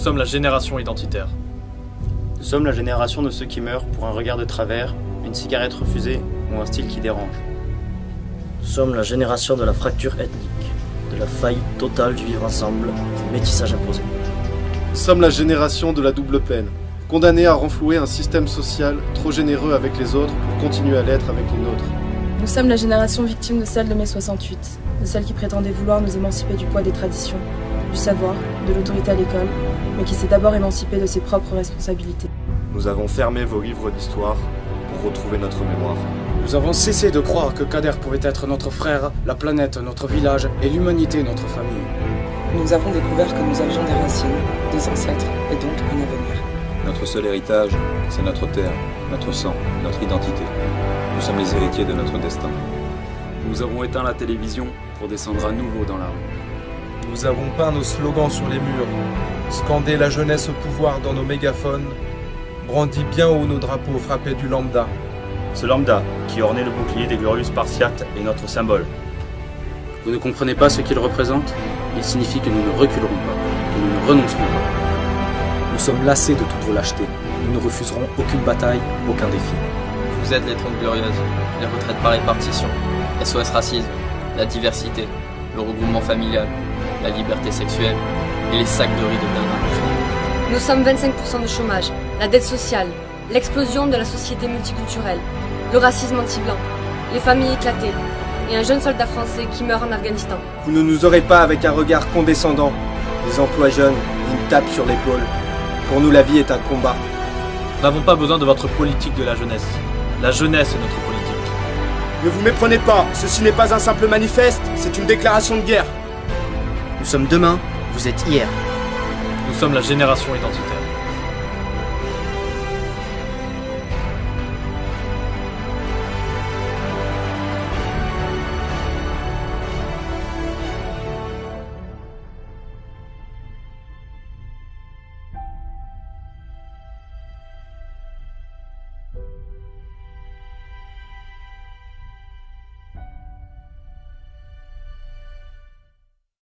sommes la génération identitaire. Nous sommes la génération de ceux qui meurent pour un regard de travers, une cigarette refusée ou un style qui dérange. Nous sommes la génération de la fracture ethnique, de la faillite totale du vivre ensemble, du métissage imposé. Nous sommes la génération de la double peine, condamnée à renflouer un système social trop généreux avec les autres pour continuer à l'être avec les nôtres. Nous sommes la génération victime de celle de mai 68, de celle qui prétendait vouloir nous émanciper du poids des traditions, du savoir, de l'autorité à l'école, mais qui s'est d'abord émancipée de ses propres responsabilités. Nous avons fermé vos livres d'histoire pour retrouver notre mémoire. Nous avons cessé de croire que Kader pouvait être notre frère, la planète notre village et l'humanité notre famille. Nous avons découvert que nous avions des racines, des ancêtres et donc un avenir. Notre seul héritage, c'est notre terre, notre sang, notre identité. Nous sommes les héritiers de notre destin. Nous avons éteint la télévision pour descendre à nouveau dans la rue. Nous avons peint nos slogans sur les murs, scandé la jeunesse au pouvoir dans nos mégaphones, brandi bien haut nos drapeaux frappés du lambda. Ce lambda, qui ornait le bouclier des glorieux Spartiates, est notre symbole. Vous ne comprenez pas ce qu'il représente? Il signifie que nous ne reculerons pas, que nous ne renoncerons pas. Nous sommes lassés de toutes vos lâchetés. Nous ne refuserons aucune bataille, aucun défi. Vous êtes les 30 glorieuses, les retraites par répartition, SOS racisme, la diversité, le regroupement familial, la liberté sexuelle et les sacs de riz de Bernard. Nous sommes 25% de chômage, la dette sociale, l'explosion de la société multiculturelle, le racisme anti-blanc, les familles éclatées et un jeune soldat français qui meurt en Afghanistan. Vous ne nous aurez pas avec un regard condescendant, des emplois jeunes, une tape sur l'épaule. Pour nous, la vie est un combat. Nous n'avons pas besoin de votre politique de la jeunesse. La jeunesse est notre politique. Ne vous méprenez pas, ceci n'est pas un simple manifeste, c'est une déclaration de guerre. Nous sommes demain, vous êtes hier. Nous sommes la génération identitaire.